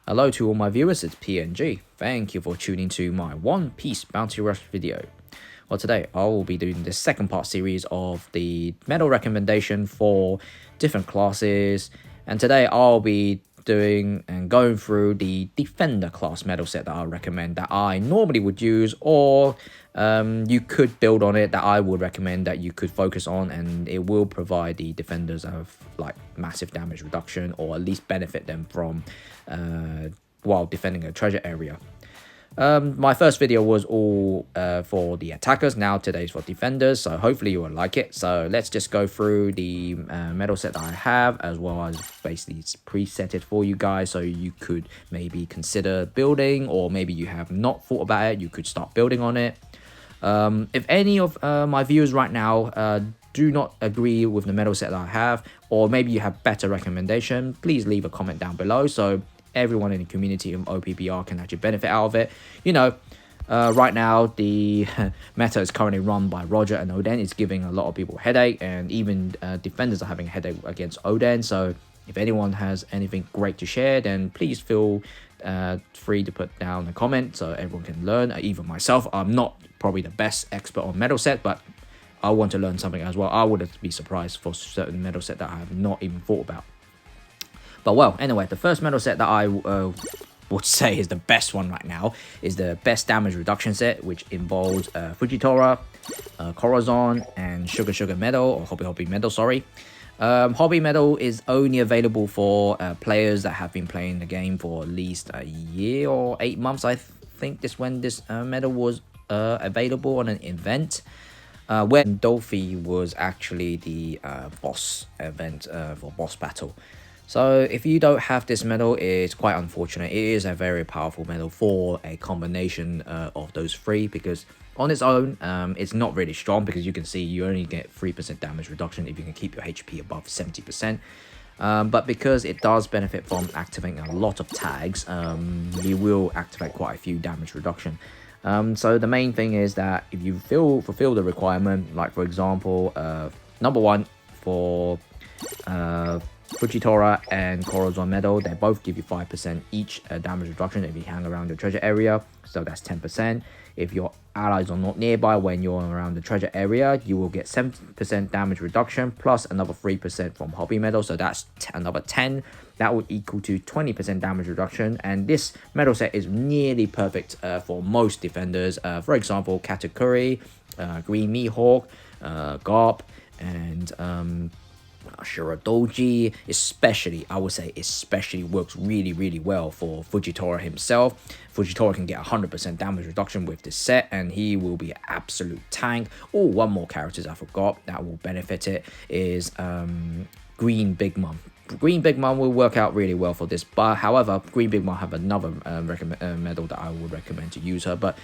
Hello to all my viewers, it's PNG. Thank you for tuning to my One Piece Bounty Rush video. Well, today I will be doing the second part series of the medal recommendation for different classes. And today I'll be doing and going through the Defender class medal set that I recommend that I normally would use, or you could build on it, that I would recommend that you could focus on, and it will provide the defenders of like massive damage reduction, or at least benefit them from while defending a treasure area. My first video was all for the attackers. Now today's for defenders, so hopefully you will like it. So let's just go through the medal set that I have, as well as basically preset it for you guys, so you could maybe consider building, or maybe you have not thought about it, you could start building on it. If any of my viewers right now do not agree with the medal set that I have, or maybe you have better recommendation, please leave a comment down below, so everyone in the community of OPBR can actually benefit out of it. You know, right now the meta is currently run by Roger and Oden. It's giving a lot of people a headache, and even defenders are having a headache against Oden. So if anyone has anything great to share, then please feel free to put down a comment so everyone can learn. Even myself, I'm not probably the best expert on medal set, but I want to learn something as well. I wouldn't be surprised for certain medal set that I have not even thought about. But well, anyway, the first medal set that I would say is the best one right now is the best damage reduction set, which involves Fujitora, Corazon, and Sugar medal, or Hobby medal, sorry. Hobby medal is only available for players that have been playing the game for at least a year or 8 months. I think when this medal was available on an event, when Dolphy was actually the boss event for boss battle. So if you don't have this medal, it's quite unfortunate. It is a very powerful medal for a combination of those three, because on its own, it's not really strong, because you can see you only get 3% damage reduction if you can keep your HP above 70%. But because it does benefit from activating a lot of tags, you will activate quite a few damage reduction. So the main thing is that if you fulfill the requirement, like for example, number one for Fujitora and Corazon medal, they both give you 5% each damage reduction if you hang around the treasure area, so that's 10%. If your allies are not nearby when you're around the treasure area, you will get 7% damage reduction plus another 3% from Hobby medal, so that's another 10. That would equal to 20% damage reduction, and this medal set is nearly perfect for most defenders. For example, Katakuri, Green Mihawk, Garp, and Shiradoji, I would say especially works really well for Fujitora himself. Fujitora can get 100% damage reduction with this set, and he will be an absolute tank. Oh, one more character I forgot that will benefit it is Green Big Mom. Green Big Mom will work out really well for this, but however, Green Big Mom have another medal that I would recommend to use her. But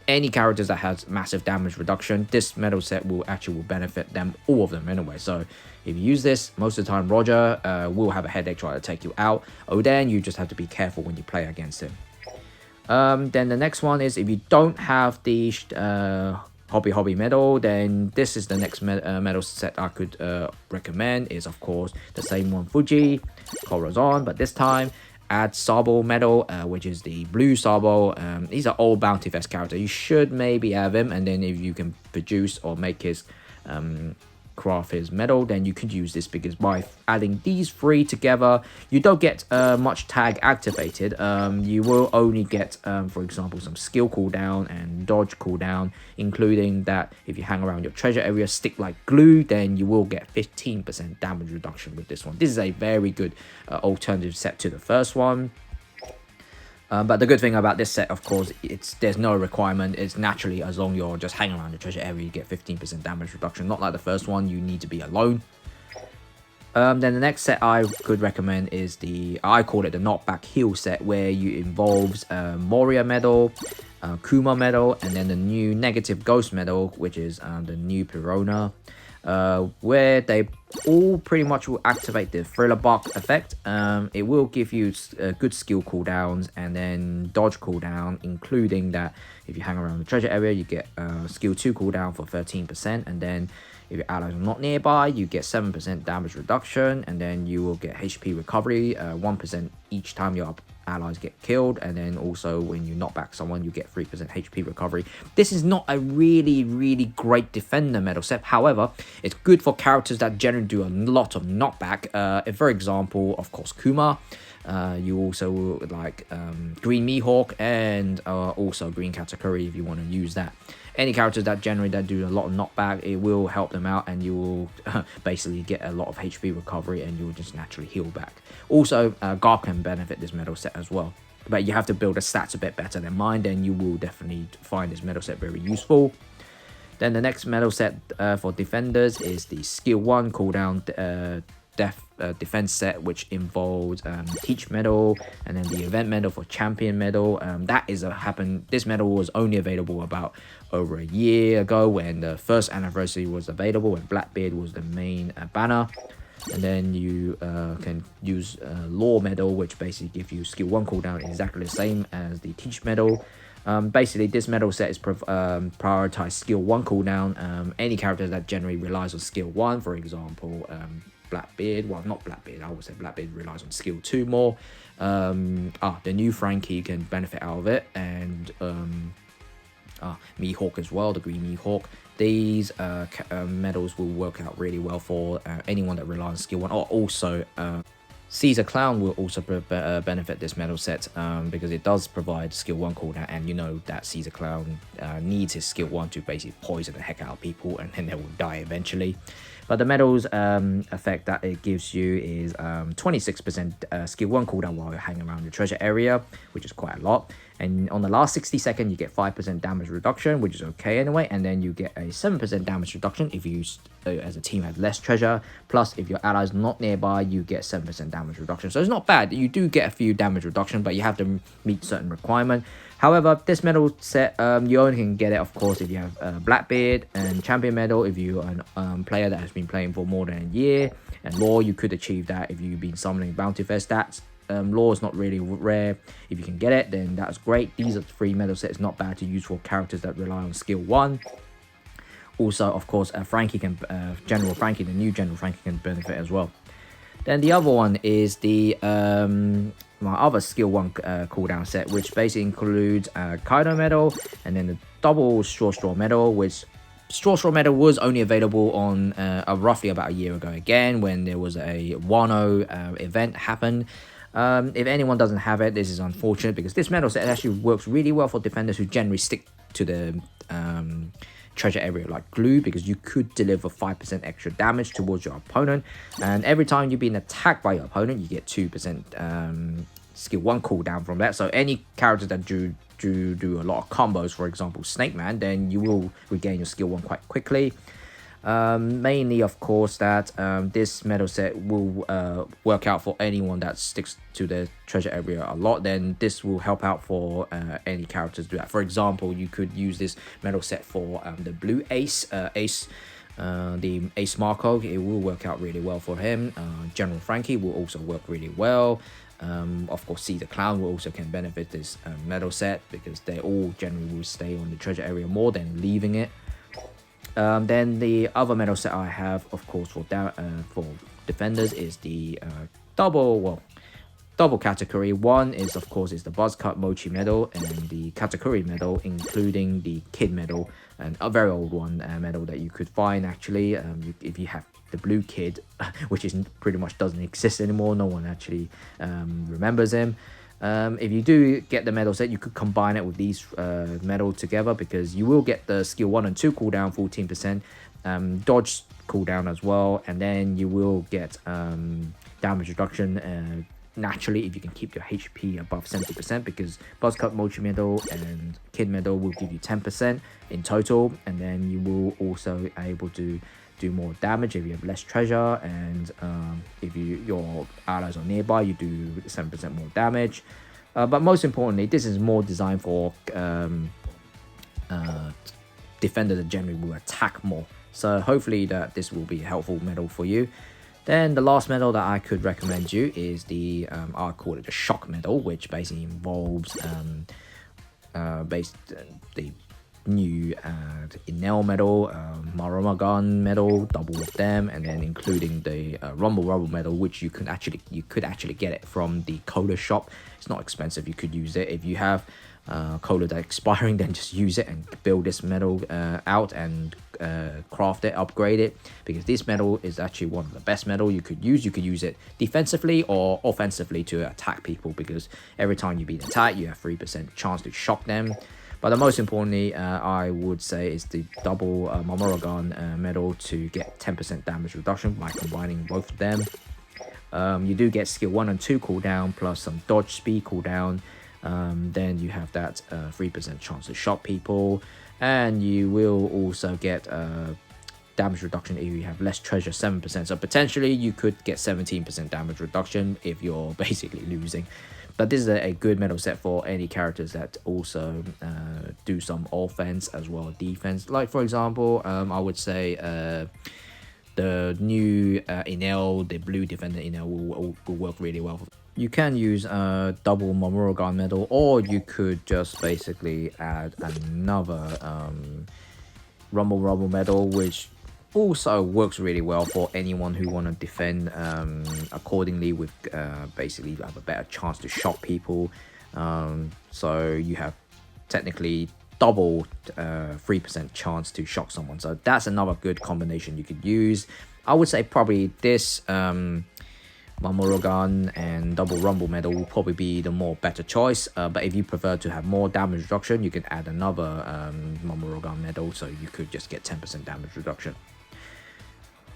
any characters that has massive damage reduction, this medal set will benefit them, all of them anyway. So if you use this, most of the time Roger will have a headache trying to take you out. Oden, you just have to be careful when you play against him. Then the next one is, if you don't have the Hobby medal, then this is the next medal set I could recommend. Is of course the same one, Fuji, Corazon, but this time add Sabo medal, which is the blue Sabo. These are all Bounty Fest characters. You should maybe have him, and then if you can produce or make his craft his medal, then you could use this, because by adding these three together, you don't get much tag activated. You will only get, for example, some skill cooldown and dodge cooldown, including that if you hang around your treasure area, stick like glue, then you will get 15% damage reduction with this one. This is a very good alternative set to the first one. But the good thing about this set, of course, there's no requirement. It's naturally, as long as you're just hanging around the treasure area, you get 15% damage reduction. Not like the first one, you need to be alone. Then the next set I could recommend is I call it the knockback heal set, where you involves Moria medal, Kuma medal, and then the new negative ghost medal, which is the new Pirona, where they all pretty much will activate the thriller bark effect. It will give you good skill cooldowns and then dodge cooldown, including that if you hang around the treasure area, you get skill 2 cooldown for 13%, and then If your allies are not nearby, you get 7% damage reduction, and then you will get HP recovery, 1% each time your allies get killed, and then also when you knock back someone, you get 3% HP recovery. This is not a really great defender medal set. However, it's good for characters that generally do a lot of knockback. If, for example, of course, Kuma. You also like Green Mihawk and also Green Katakuri if you want to use that. Any characters that generally do a lot of knockback, it will help them out, and you will basically get a lot of HP recovery, and you will just naturally heal back. Also, Garp can benefit this medal set as well, but you have to build the stats a bit better than mine, then you will definitely find this medal set very useful. Then the next medal set for defenders is the skill 1 cooldown defense set, which involves teach medal and then the event medal for champion medal. This medal was only available about over a year ago when the first anniversary was available, when Blackbeard was the main banner. And then you can use law medal, which basically gives you skill 1 cooldown exactly the same as the teach medal. Basically, this medal set is prioritize skill 1 cooldown. Any character that generally relies on skill 1, for example, Blackbeard, well, not Blackbeard, I would say Blackbeard relies on skill 2 more. The new Frankie can benefit out of it, and Mihawk as well, the Green Mihawk. These medals will work out really well for anyone that relies on skill 1. Or also, Caesar Clown will also benefit this medal set because it does provide skill 1 cooldown, and you know that Caesar Clown needs his skill 1 to basically poison the heck out of people, and then they will die eventually. But the medal's effect that it gives you is 26% skill 1 cooldown while you're hanging around the treasure area, which is quite a lot. And on the last 60 seconds, you get 5% damage reduction, which is okay anyway. And then you get a 7% damage reduction if you, as a team, have less treasure. Plus, if your allies not nearby, you get 7% damage reduction. So it's not bad. You do get a few damage reduction, but you have to meet certain requirements. However, this medal set, you only can get it, of course, if you have Blackbeard and Champion medal, if you're a player that has been playing for more than a year. And Law, you could achieve that if you've been summoning Bounty Fair stats. Law is not really rare. If you can get it, then that's great. These are 3 medal sets, not bad to use for characters that rely on skill 1. Also, of course, Frankie can, General Frankie, the new General Frankie can benefit as well. Then the other one is the my other skill 1 cooldown set, which basically includes Kaido medal and then the double Straw medal, which Straw medal was only available on roughly about a year ago again when there was a Wano event happened. If anyone doesn't have it, this is unfortunate because this medal set actually works really well for defenders who generally stick to the treasure area like glue, because you could deliver 5% extra damage towards your opponent, and every time you're being attacked by your opponent, you get 2% skill 1 cooldown from that. So any characters that do a lot of combos, for example Snake Man, then you will regain your skill 1 quite quickly. Mainly, of course, that this medal set will work out for anyone that sticks to the treasure area a lot. Then this will help out for any characters do that. For example, you could use this medal set for the blue Ace, the Ace Marco. It will work out really well for him. General Frankie will also work really well. Of course, Caesar Clown will also can benefit this medal set because they all generally will stay on the treasure area more than leaving it. Then the other medal set I have, of course, for defenders is the double category. One is, of course, is the Buzzcut Mochi medal, and the Katakuri medal, including the Kid medal, and a very old one medal that you could find actually if you have the blue Kid, which is pretty much doesn't exist anymore. No one actually remembers him. If you do get the medal set, you could combine it with these medal together, because you will get the skill 1 and 2 cooldown 14%, dodge cooldown as well, and then you will get damage reduction naturally if you can keep your HP above 70%, because Buzzcut Mochi medal and Kid medal will give you 10% in total, and then you will also able to do more damage if you have less treasure, and if your allies are nearby, you do 7% more damage. But most importantly, this is more designed for defenders that generally will attack more. So hopefully that this will be a helpful medal for you. Then the last medal that I could recommend you is the I call it the shock medal, which basically involves the new Enel medal, Marumagan medal, double of them, and then including the Rumble medal, which you could actually get it from the cola shop. It's not expensive. You could use it if you have cola that's expiring, then just use it and build this medal out and craft it, upgrade it, because this medal is actually one of the best medal you could use. You could use it defensively or offensively to attack people, because every time you beat attack, you have 3% chance to shock them. But the most importantly, I would say, is the double Mamoragan medal to get 10% damage reduction by combining both of them. You do get skill 1 and 2 cooldown plus some dodge speed cooldown. Then you have that 3% chance to shock people, and you will also get damage reduction if you have less treasure, 7%. So potentially you could get 17% damage reduction if you're basically losing. But this is a good medal set for any characters that also do some offense as well as defense. Like for example, I would say the new Enel, the blue defender Enel, will work really well. You can use a double Mamoragan medal, or you could just basically add another Rumble medal, which also works really well for anyone who want to defend accordingly, with basically have a better chance to shock people. So you have technically double 3% chance to shock someone. So that's another good combination you could use. I would say probably this Mamoragan and double Rumble medal will probably be the more better choice. But if you prefer to have more damage reduction, you can add another Mamoragan medal, so you could just get 10% damage reduction.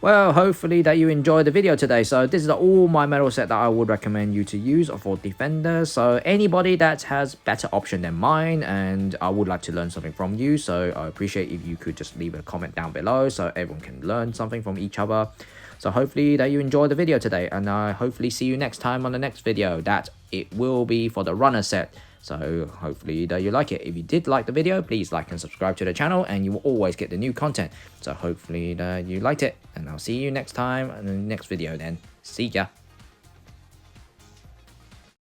Well, hopefully that you enjoyed the video today. So this is all my medal set that I would recommend you to use for defenders. So anybody that has better option than mine, and I would like to learn something from you, so I appreciate if you could just leave a comment down below so everyone can learn something from each other. So hopefully that you enjoyed the video today, and I hopefully see you next time on the next video, that it will be for the runner set. So hopefully that you like it. If you did like the video, please like and subscribe to the channel, and you will always get the new content. So hopefully that you liked it, and I'll see you next time in the next video then. See ya.